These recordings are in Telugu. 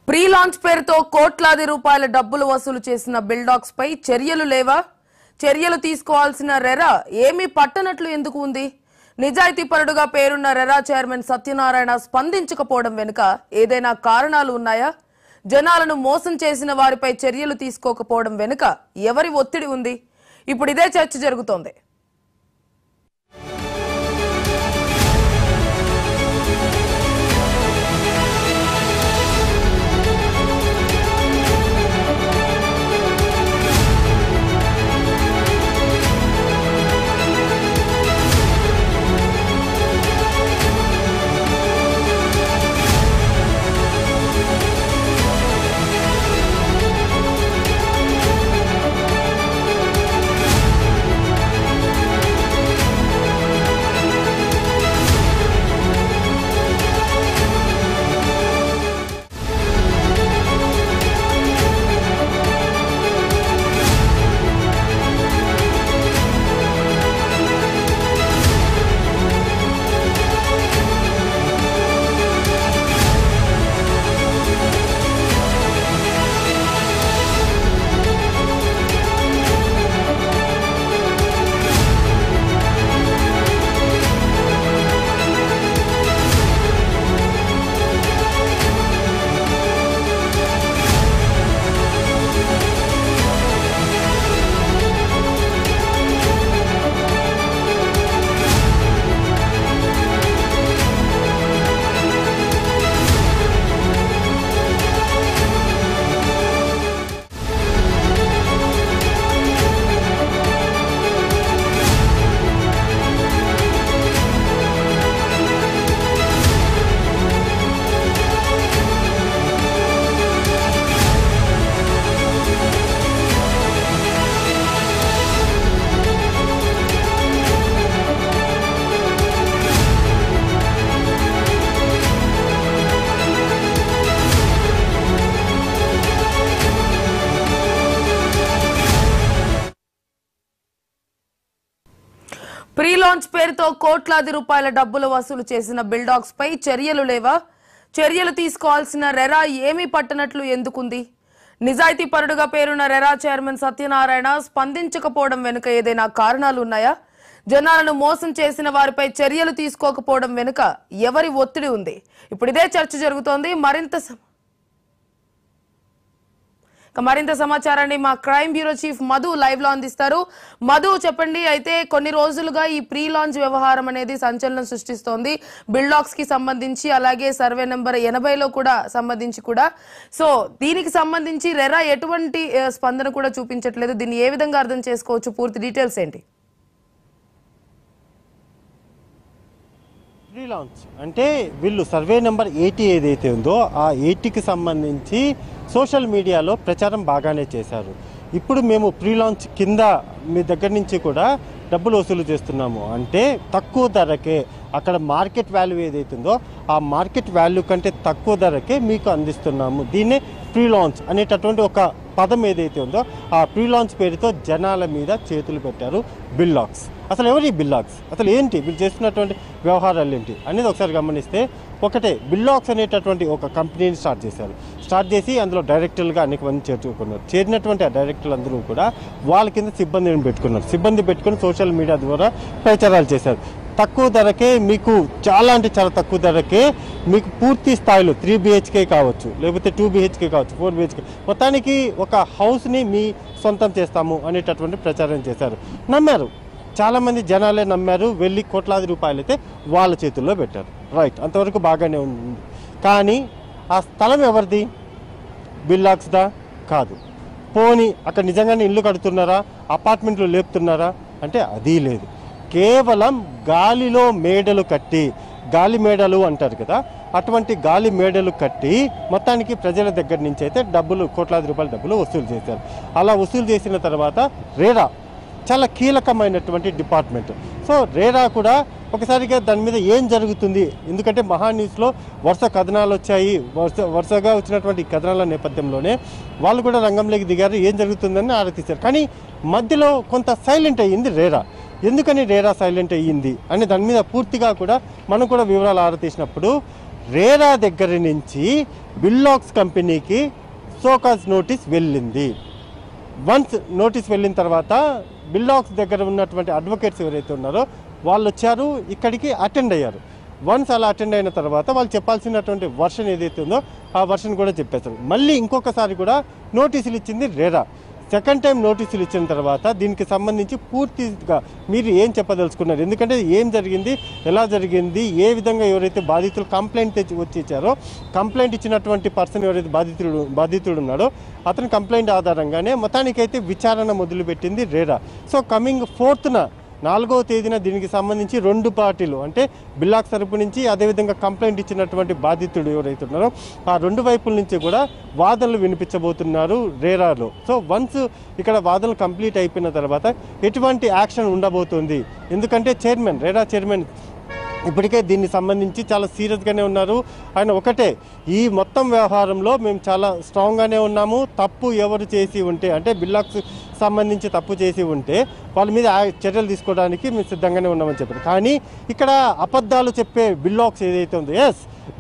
ప్రీ లాంచ్ పేరుతో కోట్లాది రూపాయల డబ్బులు వసూలు చేసిన బిల్డాక్స్ పై చర్యలు లేవా? చర్యలు తీసుకోవాల్సిన రెరా ఏమీ పట్టనట్లు ఎందుకు ఉంది? నిజాయితీ పరుడుగా పేరున్న రెరా చైర్మన్ సత్యనారాయణ స్పందించకపోవడం వెనుక ఏదైనా కారణాలు ఉన్నాయా? జనాలను మోసం చేసిన వారిపై చర్యలు తీసుకోకపోవడం వెనుక ఎవరి ఒత్తిడి ఉంది? ఇప్పుడు ఇదే చర్చ జరుగుతోంది. ప్రీ లాంచ్ పేరుతో కోట్లాది రూపాయల డబ్బులు వసూలు చేసిన బిల్డాక్స్ పై చర్యలు లేవా? చర్యలు తీసుకోవాల్సిన రెరా ఏమీ పట్టనట్లు ఎందుకుంది? నిజాయితీ పరుడుగా పేరున్న రెరా చైర్మన్ సత్యనారాయణ స్పందించకపోవడం వెనుక ఏదైనా కారణాలు ఉన్నాయా? జనాలను మోసం చేసిన వారిపై చర్యలు తీసుకోకపోవడం వెనుక ఎవరి ఒత్తిడి ఉంది? ఇప్పుడు ఇదే చర్చ జరుగుతోంది. మరింత సమాచారాన్ని మా crime bureau chief Madhu live లో అందిస్తారు. మధు, చెప్పండి. అయితే కొన్ని రోజులుగా ఈ ప్రీ లాంచ్ వ్యవహారం అనేది సంచలనం సృష్టిస్తోంది. బిల్డాక్స్ కి సంబంధించి, అలాగే సర్వే నెంబర్ 80లో కూడా సంబంధించి కూడా. సో దీనికి సంబంధించి రెరా ఎటువంటి స్పందన కూడా చూపించట్లేదు. దీన్ని ఏ విధంగా అర్థం చేసుకోవచ్చు? పూర్తి డీటెయిల్స్ ఏంటి? ప్రీ లాంచ్ అంటే వీళ్ళు సర్వే నెంబర్ 80 ఏదైతే ఉందో ఆ 80కి సంబంధించి సోషల్ మీడియాలో ప్రచారం బాగానే చేశారు. ఇప్పుడు మేము ప్రీ లాంచ్ కింద మీ దగ్గర నుంచి కూడా డబ్బులు వసూలు చేస్తున్నాము అంటే తక్కువ ధరకే, అక్కడ మార్కెట్ వాల్యూ ఏదైతే ఉందో ఆ మార్కెట్ వాల్యూ కంటే తక్కువ ధరకే మీకు అందిస్తున్నాము. దీన్నే ప్రీ లాంచ్ అనేటటువంటి ఒక పదం ఏదైతే ఉందో ఆ ప్రీ లాంచ్ పేరుతో జనాల మీద చేతులు పెట్టారు బిల్డాక్స్. అసలు ఎవరి బిల్డాక్స్, అసలు ఏంటి వీళ్ళు చేస్తున్నటువంటి వ్యవహారాలు ఏంటి అనేది ఒకసారి గమనిస్తే, ఒకటే బిల్డాక్స్ అనేటటువంటి ఒక కంపెనీని స్టార్ట్ చేసి అందులో డైరెక్టర్లుగా అనేక మంది చేర్చుకున్నారు. చేరినటువంటి ఆ డైరెక్టర్లు అందరూ కూడా వాళ్ళ కింద సిబ్బంది పెట్టుకుని సోషల్ మీడియా ద్వారా ప్రచారాలు చేశారు. తక్కువ ధరకే మీకు, చాలా అంటే చాలా తక్కువ ధరకే మీకు పూర్తి స్థాయిలో 3 BHK కావచ్చు, లేకపోతే 2 BHK కావచ్చు, 4 BHK, మొత్తానికి ఒక హౌస్ని మీ సొంతం చేస్తాము అనేటటువంటి ప్రచారం చేశారు. నమ్మారు, చాలామంది జనాలే నమ్మారు. వెళ్ళి కోట్లాది రూపాయలు అయితే వాళ్ళ చేతుల్లో పెట్టారు. రైట్, అంతవరకు బాగానే ఉంది. కానీ ఆ స్థలం ఎవరిది? బిల్డాక్స్దా? కాదు. పోనీ అక్కడ నిజంగానే ఇల్లు కడుతున్నారా, అపార్ట్మెంట్లు లేపుతున్నారా అంటే అది లేదు. కేవలం గాలిలో మేడలు కట్టి, గాలి మేడలు అంటారు కదా, అటువంటి గాలి మేడలు కట్టి మొత్తానికి ప్రజల దగ్గర నుంచి అయితే డబ్బులు, కోట్లాది రూపాయల డబ్బులు వసూలు చేశారు. అలా వసూలు చేసిన తర్వాత రెరా చాలా కీలకమైనటువంటి డిపార్ట్మెంట్. సో రెరా కూడా ఒకసారిగా దాని మీద ఏం జరుగుతుంది, ఎందుకంటే మహా న్యూస్లో వరుస కథనాలు వచ్చాయి. వరుసగా వచ్చినటువంటి కథనాల నేపథ్యంలోనే వాళ్ళు కూడా రంగంలోకి దిగారు, ఏం జరుగుతుందని ఆరా తీశారు. కానీ మధ్యలో కొంత సైలెంట్ అయ్యింది రెరా. ఎందుకని రెరా సైలెంట్ అయ్యింది అనే దాని మీద పూర్తిగా కూడా మనం కూడా వివరాలు ఆరా తీసినప్పుడు రేరా దగ్గర నుంచి బిల్లాక్స్ కంపెనీకి షోకాజ్ నోటీస్ వెళ్ళింది. వన్స్ నోటీస్ వెళ్ళిన తర్వాత బిల్లాక్స్ దగ్గర ఉన్నటువంటి అడ్వకేట్స్ ఎవరైతే ఉన్నారో వాళ్ళు వచ్చారు, ఇక్కడికి అటెండ్ అయ్యారు. వన్స్ అలా అటెండ్ అయిన తర్వాత వాళ్ళు చెప్పాల్సినటువంటి వర్షన్ ఏదైతే ఉందో ఆ వర్షన్ కూడా చెప్పేశారు. మళ్ళీ ఇంకొకసారి కూడా నోటీసులు ఇచ్చింది రేరా. సెకండ్ టైం నోటీసులు ఇచ్చిన తర్వాత దీనికి సంబంధించి పూర్తిగా మీరు ఏం చెప్పదలుచుకున్నారు, ఎందుకంటే ఏం జరిగింది, ఎలా జరిగింది, ఏ విధంగా ఎవరైతే బాధితులు కంప్లైంట్ వచ్చి ఇచ్చారో కంప్లైంట్ ఇచ్చినటువంటి పర్సన్ ఎవరైతే బాధితుడు ఉన్నాడో అతని కంప్లైంట్ ఆధారంగానే మొత్తానికైతే విచారణ మొదలుపెట్టింది రేరా. సో కమింగ్ 4th 4వ తేదీన దీనికి సంబంధించి 2 పార్టీలు అంటే బిల్లాక్స్ తరపు నుంచి అదేవిధంగా కంప్లైంట్ ఇచ్చినటువంటి బాధితుడు ఎవరైతే ఉన్నారో ఆ 2 వైపుల నుంచి కూడా వాదనలు వినిపించబోతున్నారు రేరాలో. సో వన్స్ ఇక్కడ వాదనలు కంప్లీట్ అయిపోయిన తర్వాత ఎటువంటి యాక్షన్ ఉండబోతుంది, ఎందుకంటే రేరా చైర్మన్ ఇప్పటికే దీనికి సంబంధించి చాలా సీరియస్గానే ఉన్నారు. ఆయన ఒకటే, ఈ మొత్తం వ్యవహారంలో మేము చాలా స్ట్రాంగ్గానే ఉన్నాము, తప్పు ఎవరు చేసి ఉంటే అంటే బిల్లాక్స్ సంబంధించి తప్పు చేసి ఉంటే వాళ్ళ మీద చర్యలు తీసుకోవడానికి మేము సిద్ధంగానే ఉన్నామని చెప్పారు. కానీ ఇక్కడ అబద్ధాలు చెప్పే బిల్లాక్స్ ఏదైతే ఉందో,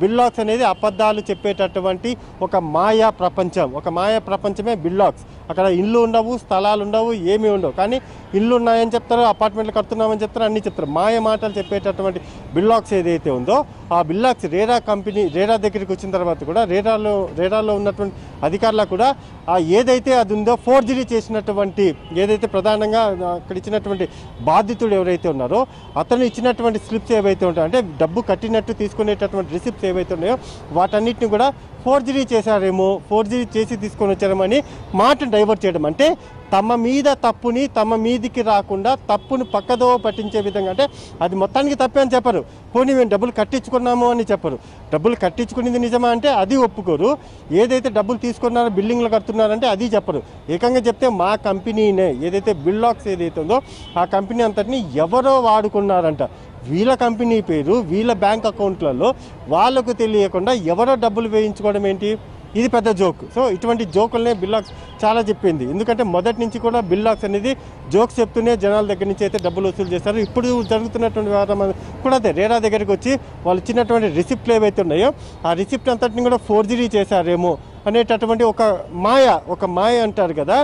బిల్లాక్స్ అనేది అబద్ధాలు చెప్పేటటువంటి ఒక మాయా ప్రపంచమే బిల్లాక్స్. అక్కడ ఇళ్ళు ఉండవు, స్థలాలు ఉండవు, ఏమీ ఉండవు, కానీ ఇళ్ళు ఉన్నాయని చెప్తారు, అపార్ట్మెంట్లు కడుతున్నామని చెప్తారు, అన్నీ చెప్తారు. మాయ మాటలు చెప్పేటటువంటి బిల్లాక్స్ ఏదైతే ఉందో ఆ బిల్లాక్స్ రేరా దగ్గరికి వచ్చిన తర్వాత కూడా రేరాలో ఉన్నటువంటి అధికారులకు కూడా ఏదైతే అది ఉందో ఫోర్జరీ చేసినటువంటి ఏదైతే ప్రధానంగా అక్కడ ఇచ్చినటువంటి బాధితుడు ఎవరైతే ఉన్నారో అతను ఇచ్చినటువంటి స్లిప్స్ ఏవైతే ఉంటాయో అంటే డబ్బు కట్టినట్టు తీసుకునేటటువంటి రిసిప్ట్స్ ఏవైతే ఉన్నాయో వాటన్నిటిని కూడా ఫోర్జరీ చేశారేమో, ఫోర్జరీ చేసి తీసుకొని వచ్చారేమో అని మాట డైవర్ట్ చేయడం. అంటే తమ మీద తప్పుని తమ మీదికి రాకుండా తప్పును పక్కదో పట్టించే విధంగా, అంటే అది మొత్తానికి తప్పే అని చెప్పరు, పోనీ మేము డబ్బులు కట్టించుకున్నాము అని చెప్పరు. డబ్బులు కట్టించుకునేది నిజమా అంటే అది ఒప్పుకోరు, ఏదైతే డబ్బులు తీసుకున్నారో బిల్డింగ్లు కడుతున్నారంటే అది చెప్పరు. ఏకంగా చెప్తే మా కంపెనీనే ఏదైతే బిల్లాక్స్ ఏదైతే ఉందో ఆ కంపెనీ అంతటిని ఎవరో వాడుకున్నారంట. వీళ్ళ కంపెనీ పేరు వీళ్ళ బ్యాంక్ అకౌంట్లలో వాళ్ళకు తెలియకుండా ఎవరో డబ్బులు వేయించుకోవడం ఏంటి, ఇది పెద్ద జోక్. సో ఇటువంటి జోకులనే బిల్లాక్స్ చాలా చెప్పింది. ఎందుకంటే మొదటి నుంచి కూడా బిల్లాక్స్ అనేది జోక్స్ చెప్తూనే జనాల దగ్గర నుంచి అయితే డబ్బులు వసూలు చేస్తారు. ఇప్పుడు జరుగుతున్నటువంటి వ్యవహారం కూడా అదే, రేరా దగ్గరికి వచ్చి వాళ్ళు ఇచ్చినటువంటి రిసిప్ట్లు ఏవైతే ఉన్నాయో ఆ రిసిప్ట్ అంతటిని కూడా ఫోర్జరీ చేశారేమో అనేటటువంటి ఒక మాయ అంటారు కదా,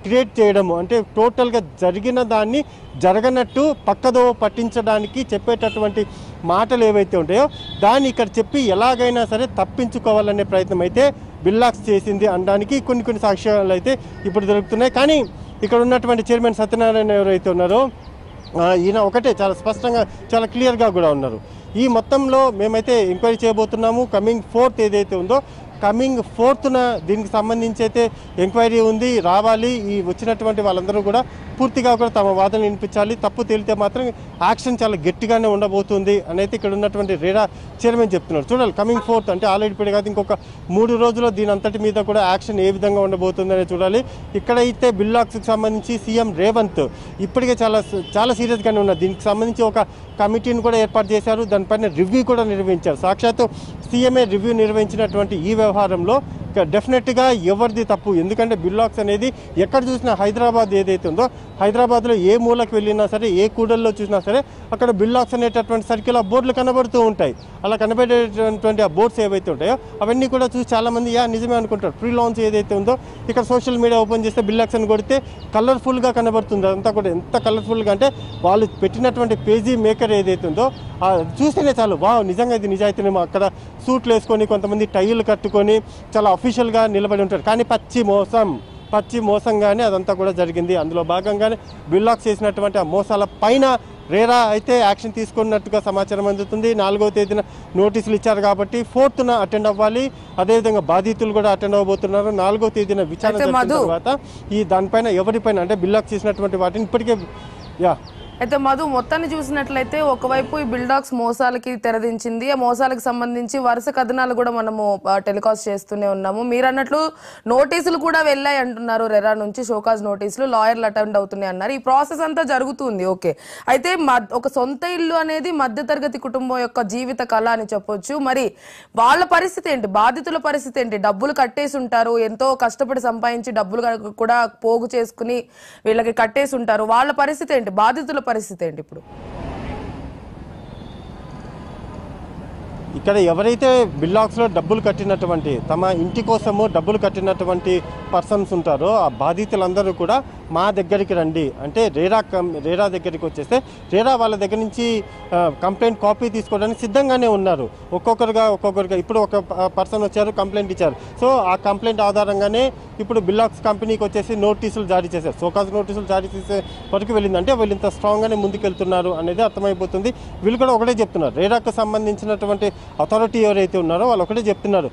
క్రియేట్ చేయడము, అంటే టోటల్గా జరిగిన దాన్ని జరగనట్టు పక్కదో పట్టించడానికి చెప్పేటటువంటి మాటలు ఏవైతే ఉంటాయో దాన్ని ఇక్కడ చెప్పి ఎలాగైనా సరే తప్పించుకోవాలనే ప్రయత్నం అయితే బిల్లాక్స్ చేసింది అనడానికి కొన్ని సాక్ష్యాలు అయితే ఇప్పుడు దొరుకుతున్నాయి. కానీ ఇక్కడ ఉన్నటువంటి చైర్మన్ సత్యనారాయణ ఎవరైతే ఉన్నారో ఈయన ఒకటే చాలా స్పష్టంగా చాలా క్లియర్గా కూడా ఉన్నారు, ఈ మొత్తంలో మేమైతే ఎంక్వైరీ చేయబోతున్నాము. కమింగ్ 4th ఏదైతే ఉందో కమింగ్ 4th దీనికి సంబంధించి అయితే ఎంక్వైరీ ఉంది, రావాలి. ఈ వచ్చినటువంటి వాళ్ళందరూ కూడా పూర్తిగా కూడా తమ వాదన వినిపించాలి, తప్పు తేలితే మాత్రం యాక్షన్ చాలా గట్టిగానే ఉండబోతుంది అని అయితే ఇక్కడ ఉన్నటువంటి రేరా చైర్మన్ చెప్తున్నారు. చూడాలి కమింగ్ 4th అంటే ఆల్రెడీ ఇప్పుడు కాదు ఇంకొక 3 రోజుల్లో దీని అంతటి మీద కూడా యాక్షన్ ఏ విధంగా ఉండబోతుంది అనేది చూడాలి. ఇక్కడైతే బిల్లాక్స్కి సంబంధించి సీఎం రేవంత్ ఇప్పటికే చాలా సీరియస్గానే ఉన్నారు. దీనికి సంబంధించి ఒక కమిటీని కూడా ఏర్పాటు చేశారు, దానిపైన రివ్యూ కూడా నిర్వహించారు. సాక్షాత్తు సీఎంఏ రివ్యూ నిర్వహించినటువంటి ఈ వ్యవహారంలో డెఫినెట్గా ఎవరిది తప్పు, ఎందుకంటే బిల్లాక్స్ అనేది ఎక్కడ చూసినా హైదరాబాద్ ఏదైతే ఉందో హైదరాబాద్లో ఏ మూలకు వెళ్ళినా సరే ఏ కూడల్లో చూసినా సరే అక్కడ బిల్లాక్స్ అనేటటువంటి సర్కిల్ ఆ బోర్డులు కనబడుతూ ఉంటాయి. అలా కనబడేటటువంటి ఆ బోర్డ్స్ ఏవైతే ఉంటాయో అవన్నీ కూడా చూసి చాలామంది నిజమే అనుకుంటారు. ప్రీ లాంచ్ ఏదైతే ఉందో ఇక్కడ సోషల్ మీడియా ఓపెన్ చేస్తే బిల్లాక్స్ అని కొడితే కలర్ఫుల్గా కనబడుతుంది. అదంతా కూడా ఎంత కలర్ఫుల్గా అంటే వాళ్ళు పెట్టినటువంటి పేజీ మేకర్ ఏదైతే ఉందో చూస్తేనే చాలు నిజంగా ఇది నిజాయితీనేమో. అక్కడ సూట్లు వేసుకొని కొంతమంది టైలు కట్టుకొని చాలా అఫీషియల్గా నిలబడి ఉంటారు, కానీ పచ్చి మోసంగానే అదంతా కూడా జరిగింది. అందులో భాగంగానే బిల్లాక్స్ చేసినటువంటి ఆ మోసాల పైన రేరా అయితే యాక్షన్ తీసుకున్నట్టుగా సమాచారం అందుతుంది. 4వ తేదీన నోటీసులు ఇచ్చారు కాబట్టి 4th అటెండ్ అవ్వాలి. అదేవిధంగా బాధితులు కూడా అటెండ్ అవ్వబోతున్నారు. 4వ తేదీన విచారణ జరిగిన తర్వాత ఈ దానిపైన ఎవరిపైన అంటే బిల్లాక్స్ చేసినటువంటి వాటిని ఇప్పటికే అయితే మధు మొత్తాన్ని చూసినట్లయితే ఒకవైపు ఈ బిల్డాక్స్ మోసాలకి తెరదించింది, ఆ మోసాలకు సంబంధించి వరుస కథనాలు కూడా మనము టెలికాస్ట్ చేస్తూనే ఉన్నాము. మీరు అన్నట్లు నోటీసులు కూడా వెళ్ళాయి అంటున్నారు, రెరా నుంచి షోకాజ్ నోటీసులు, లాయర్లు అటెండ్ అవుతున్నాయి అన్నారు. ఈ ప్రాసెస్ అంతా జరుగుతుంది ఓకే. అయితే ఒక సొంత ఇల్లు అనేది మధ్యతరగతి కుటుంబం యొక్క జీవిత కళ అని చెప్పొచ్చు. మరి వాళ్ళ పరిస్థితి ఏంటి, బాధితుల పరిస్థితి ఏంటి? డబ్బులు కట్టేసి ఉంటారు, ఎంతో కష్టపడి సంపాదించి డబ్బులు కూడా పోగు చేసుకుని వీళ్ళకి కట్టేసి ఉంటారు. వాళ్ళ పరిస్థితి ఏంటి, బాధితుల పరిస్థితి ఏంటి ఇప్పుడు? ఇక్కడ ఎవరైతే బిల్లాక్స్లో డబ్బులు కట్టినటువంటి తమ ఇంటి కోసము డబ్బులు కట్టినటువంటి పర్సన్స్ ఉంటారో ఆ బాధితులందరూ కూడా మా దగ్గరికి రండి అంటే రేరా దగ్గరికి వచ్చేస్తే రేరా వాళ్ళ దగ్గర నుంచి కంప్లైంట్ కాపీ తీసుకోవడానికి సిద్ధంగానే ఉన్నారు. ఒక్కొక్కరుగా ఇప్పుడు ఒక పర్సన్ వచ్చారు, కంప్లైంట్ ఇచ్చారు. సో ఆ కంప్లైంట్ ఆధారంగానే ఇప్పుడు బిల్లాక్స్ కంపెనీకి వచ్చేసి నోటీసులు జారీ చేశారు. సోకాజ్ నోటీసులు జారీ చేసే వరకు వెళ్ళిందంటే వీళ్ళు ఇంత స్ట్రాంగ్గానే ముందుకెళ్తున్నారు అనేది అర్థమైపోతుంది. వీళ్ళు కూడా ఒకటే చెప్తున్నారు, రేరాకు సంబంధించినటువంటి అథారిటీ ఎవరైతే ఉన్నారో వాళ్ళు ఒకటే చెప్తున్నారు,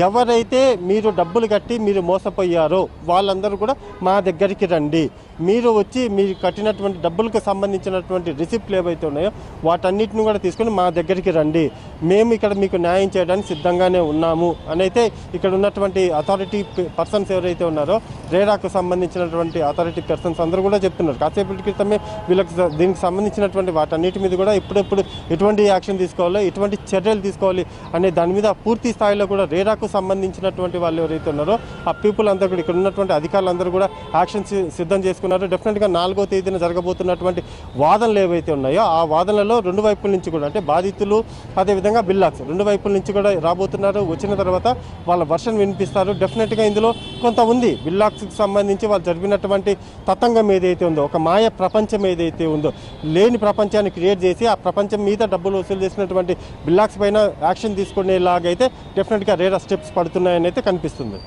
ఎవరైతే మీరు డబ్బులు కట్టి మీరు మోసపోయారో వాళ్ళందరూ కూడా మా దగ్గరికి రండి. మీరు వచ్చి మీరు కట్టినటువంటి డబ్బులకు సంబంధించినటువంటి రిసిప్ట్లు ఏవైతే ఉన్నాయో వాటన్నిటిని కూడా తీసుకొని మా దగ్గరికి రండి. మేము ఇక్కడ మీకు న్యాయం చేయడానికి సిద్ధంగానే ఉన్నాము అని అయితే ఇక్కడ ఉన్నటువంటి అథారిటీ పర్సన్స్ ఎవరైతే ఉన్నారో రేరాకు సంబంధించినటువంటి అథారిటీ పర్సన్స్ అందరూ కూడా చెప్తున్నారు. కాసేపటి క్రితమే వీళ్ళకి దీనికి సంబంధించినటువంటి వాటన్నిటి మీద కూడా ఎప్పుడెప్పుడు ఎటువంటి యాక్షన్ తీసుకోవాలో, ఎటువంటి చర్యలు తీసుకోవాలి అనే దాని మీద పూర్తి స్థాయిలో కూడా రేరాకు సంబంధించినటువంటి వాళ్ళు ఎవరైతే ఉన్నారో ఆ పీపుల్ అందరూ కూడా ఇక్కడ ఉన్నటువంటి అధికారులందరూ కూడా యాక్షన్ సిద్ధం చేసుకున్నారు. డెఫినెట్గా 4వ తేదీన జరగబోతున్నటువంటి వాదనలు ఏవైతే ఉన్నాయో ఆ వాదనలలో రెండు వైపుల నుంచి కూడా అంటే బాధితులు అదేవిధంగా బిల్లాక్స్ రెండు వైపుల నుంచి కూడా రాబోతున్నారు. వచ్చిన తర్వాత వాళ్ళ వర్షన్ వినిపిస్తారు. డెఫినెట్గా ఇందులో కొంత ఉంది బిల్లాక్స్కి సంబంధించి వాళ్ళు జరిపినటువంటి తతంగం ఏదైతే ఉందో, ఒక మాయ ప్రపంచం ఏదైతే ఉందో, లేని ప్రపంచాన్ని క్రియేట్ చేసి ఆ ప్రపంచం మీద డబ్బులు వసూలు చేసినటువంటి బిల్లాక్స్ పైన యాక్షన్ తీసుకునేలాగైతే డెఫినెట్గా రేరా స్టెప్స్ పడుతున్నాయని అయితే కనిపిస్తుంది.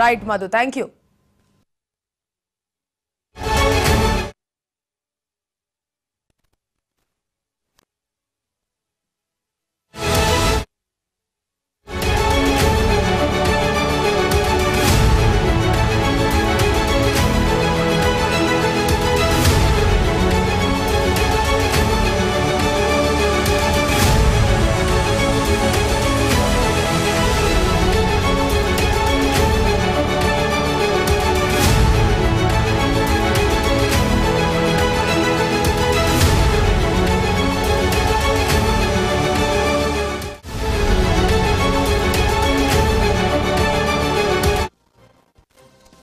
Right Madhu, thank you.